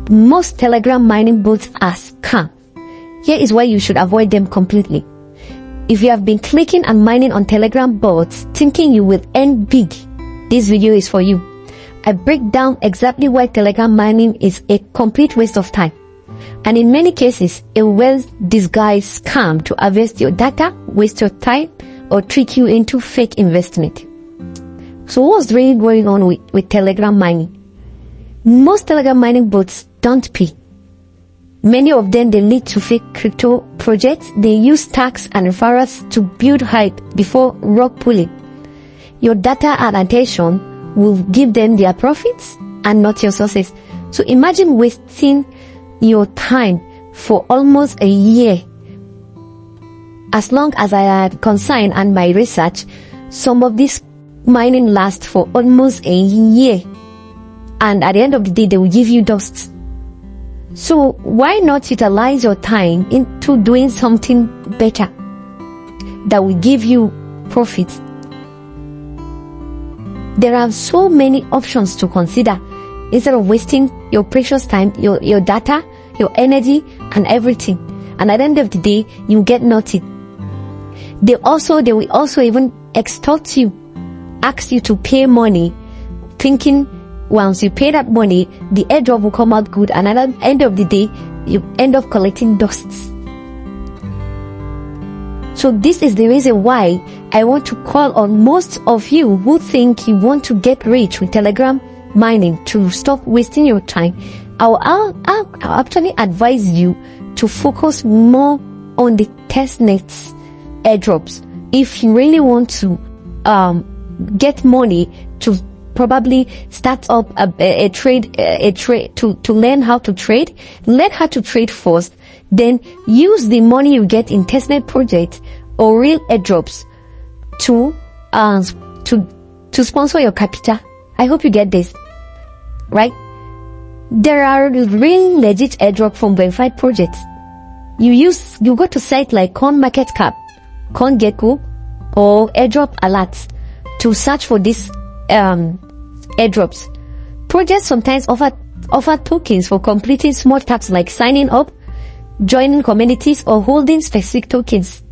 Most Telegram mining bots are scam. Here is why you should avoid them completely. If you have been clicking and mining on Telegram bots thinking you will earn big, this video is for you. I break down exactly why Telegram mining is a complete waste of time, and in many cases a well-disguised scam to harvest your data, waste your time, or trick you into fake investment. So what's really going on with Telegram mining? Most Telegram mining bots don't pay. Many of them, they lead to fake crypto projects. They use tags and referrals to build hype before rug pulling. Your data and attention will give them their profits and not your sources. So imagine wasting your time for almost a year. As long as I have concerned and my research, some of this mining lasts for almost a year. And at the end of the day, they will give you dust. So why not utilize your time into doing something better that will give you profits? There are so many options to consider instead of wasting your precious time, your data, your energy, and everything. And at the end of the day, you get nothing. They will also even extort you, ask you to pay money, thinking once you pay that money, the airdrop will come out good, and at the end of the day, you end up collecting dusts. So this is the reason why I want to call on most of you who think you want to get rich with Telegram mining to stop wasting your time. I'll actually advise you to focus more on the testnet airdrops if you really want to get money to probably start up a trade to learn how to trade. Learn how to trade first, then use the money you get in testnet projects or real airdrops to sponsor your capital. I hope you get this, right? There are real legit airdrop from verified projects. You go to sites like CoinMarketCap, CoinGecko, or Airdrop Alerts to search for these airdrops. Projects sometimes offer tokens for completing small tasks like signing up, joining communities, or holding specific tokens.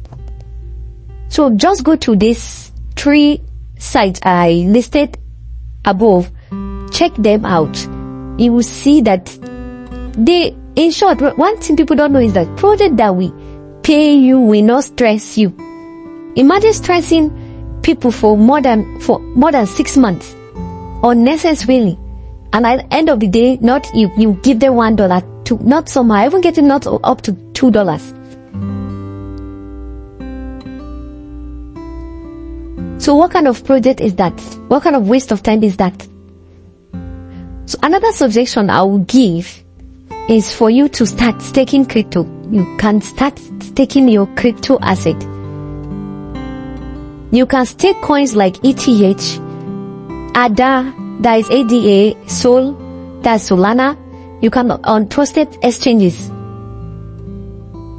So just go to these 3 sites I listed above, check them out. You will see that in short, one thing people don't know is that project that will pay you will not stress you. Imagine stressing people for more than 6 months unnecessarily, and at the end of the day, not you give them $1 to not somehow even getting not up to $2. So what kind of project is that? What kind of waste of time is that? So another suggestion I will give is for you to start staking crypto. You can start staking your crypto asset. You can stake coins like ETH, ADA, that is ADA, Sol, that's Solana. You can on trusted exchanges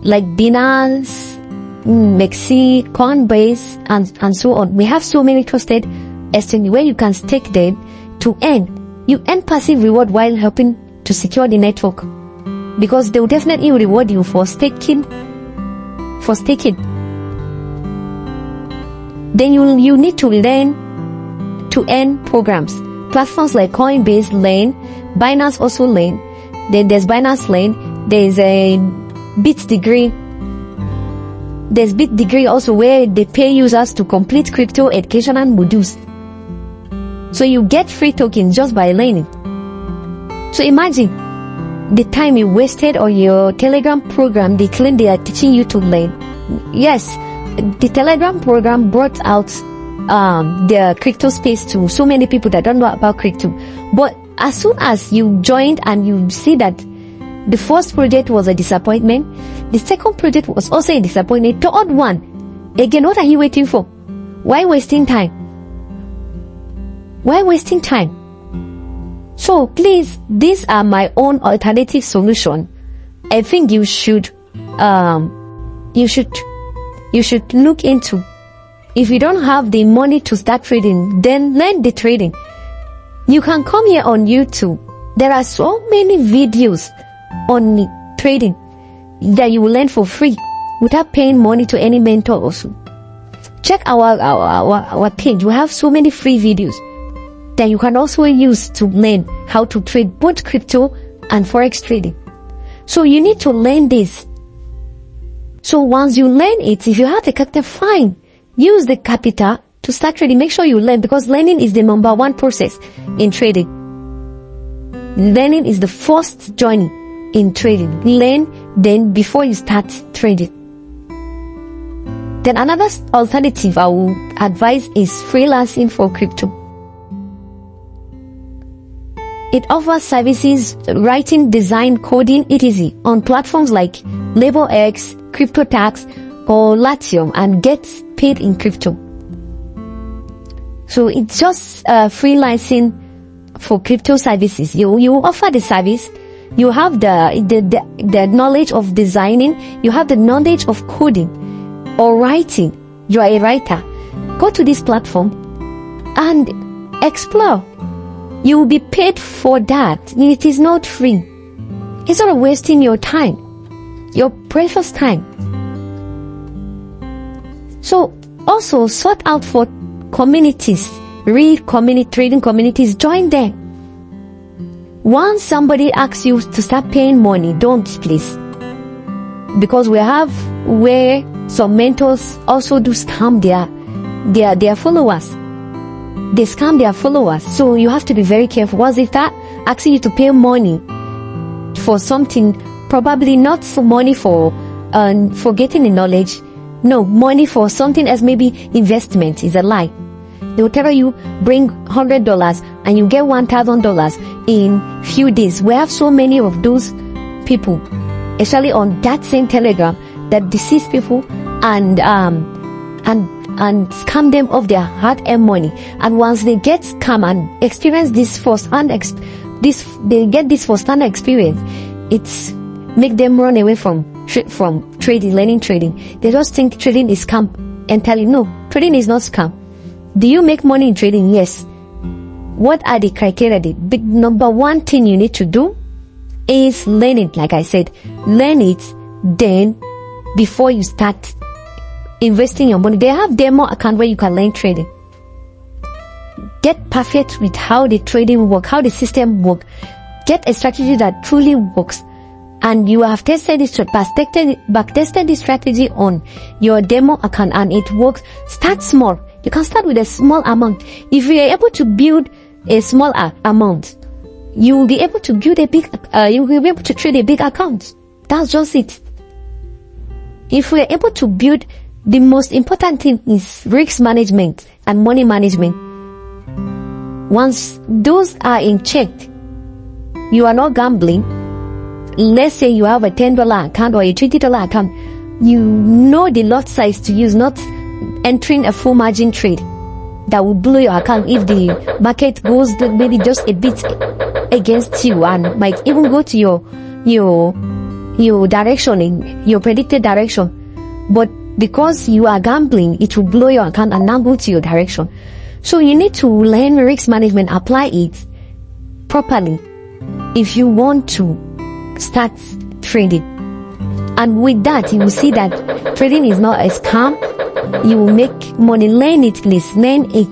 like Binance, Mexi, Coinbase, and so on. We have so many trusted exchanges where you can stake them to earn. You earn passive reward while helping to secure the network, because they will definitely reward you for staking. Then you need to learn to earn programs. Platforms like Coinbase learn, Binance also learn. Then there's Binance learn. There's a BitDegree. There's BitDegree also, where they pay users to complete crypto educational modules. So you get free tokens just by learning. So imagine the time you wasted on your Telegram program. They claim they are teaching you to learn. Yes, the Telegram program brought out the crypto space to so many people that don't know about crypto. But as soon as you joined and you see that the first project was a disappointment, the second project was also a disappointment, the third one, again, what are you waiting for? Why wasting time? Why wasting time? So please, these are my own alternative solution. I think you should look into. If you don't have the money to start trading, then learn the trading. You can come here on YouTube, There are so many videos on trading that you will learn for free without paying money to any mentor also. Check our page. We have so many free videos that you can also use to learn how to trade both crypto and forex trading. So you need to learn this. So once you learn it, if you have the capital, fine. Use the capital to start trading. Make sure you learn, because learning is the number one process in trading. Learning is the first journey in trading. Learn then before you start trading. Then another alternative I will advise is freelancing for crypto. It offers services, writing, design, coding, etc. on platforms like LaborX, CryptoTax, or Latium, and gets paid in crypto. So it's just freelancing for crypto services. You offer the service, you have the knowledge of designing, you have the knowledge of coding or writing. You are a writer. Go to this platform and explore. You will be paid for that. It is not free. Instead of wasting your time, your precious time. So also sort out for communities, read trading communities, join them. Once somebody asks you to start paying money, don't, please. Because we have where some mentors also do scam their followers. They scam their followers. So you have to be very careful. Once they start asking you to pay money for something, probably not for money for getting the knowledge. No, money for something else, maybe investment, is a lie. They will tell you, bring $100 and you get $1,000 in few days. We have so many of those people, especially on that same Telegram, that deceive people and scam them of their hard-earned money. And once they get scam and experience this first-hand experience, it's make them run away from trading, learning trading. They just think trading is scam and tell you, no, trading is not scam. Do you make money in trading? Yes. What are the criteria? The big number one thing you need to do is learn it. Like I said, learn it then before you start investing your money. They have demo account where you can learn trading. Get perfect with how the trading work, how the system work. Get a strategy that truly works. And you have tested this, backtested this strategy on your demo account and it works. Start small. You can start with a small amount. If you are able to build a small amount, you will be able to build a big, you will be able to trade a big account. That's just it. If we are able to build, the most important thing is risk management and money management. Once those are in check, you are not gambling. Let's say you have a $10 account or a $20 account. You know the lot size to use, not entering a full margin trade that will blow your account if the market goes maybe just a bit against you and might even go to your direction, in your predicted direction. But because you are gambling, it will blow your account and not go to your direction. So you need to learn risk management, apply it properly if you want to start trading. And with that, you will see that trading is not a scam. You will make money. Learn it, please. Learn it.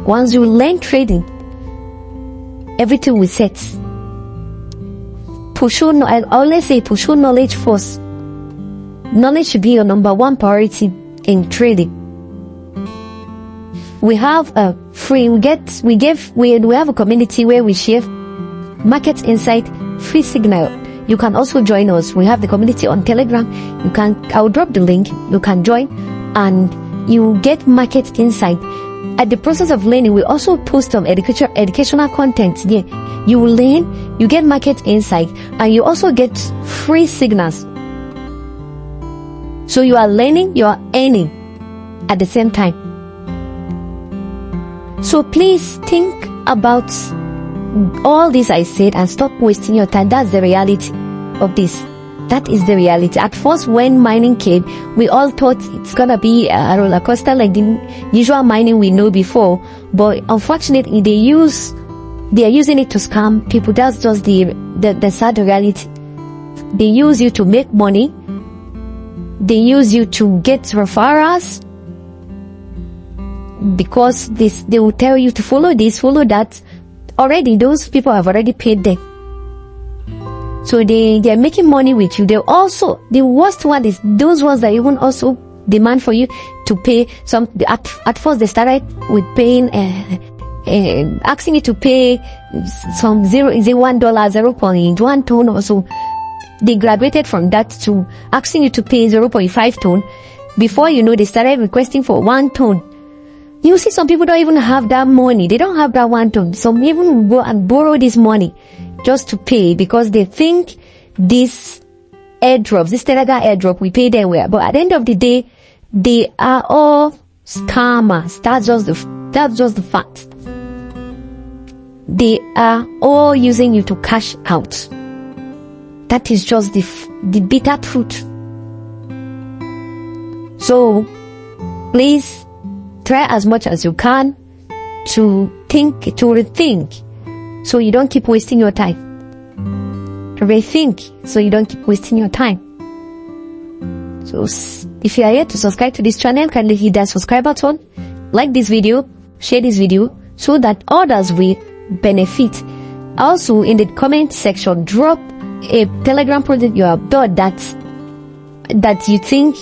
Once you learn trading, everything will set. I always say pursue knowledge first. Knowledge should be your number one priority in trading. We have a free, we have a community where we share market insight, free signal. You can also join us. We have the community on Telegram. I'll drop the link. You can join and you get market insight. At the process of learning, we also post some educational content here. You will learn, you get market insight, and you also get free signals. So you are learning, you are earning at the same time. So please think about all this I said and stop wasting your time. That's the reality of this. That is the reality. At first, when mining came, we all thought it's gonna be a roller coaster like the usual mining we know before. But unfortunately, they use They are using it to scam people. That's just the sad reality. They use you to make money. They use you to get referrals, because they will tell you to follow this, follow that. Already, those people have already paid them. So they are making money with you. They also, the worst one is those ones that even also demand for you to pay some. At first they started with paying, asking you to pay some $1, 0.1 tone or so. They graduated from that to asking you to pay 0.5 tone. Before you know, they started requesting for 1 tone. You see, some people don't even have that money. They don't have that 1 tone. Some even go and borrow this money just to pay, because they think this airdrops, this Telegram airdrop, we pay them well. But at the end of the day, they are all scammers. That's just the fact. They are all using you to cash out. That is just the bitter truth. So, please try as much as you can to rethink, so you don't keep wasting your time. Rethink, so you don't keep wasting your time. So, if you are yet to subscribe to this channel, kindly hit that subscribe button, like this video, share this video, so that others will benefit. Also, in the comment section, drop a Telegram project you have done that you think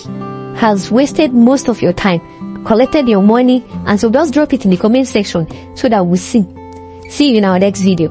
has wasted most of your time, collected your money, and so just drop it in the comment section so that we'll see you in our next video.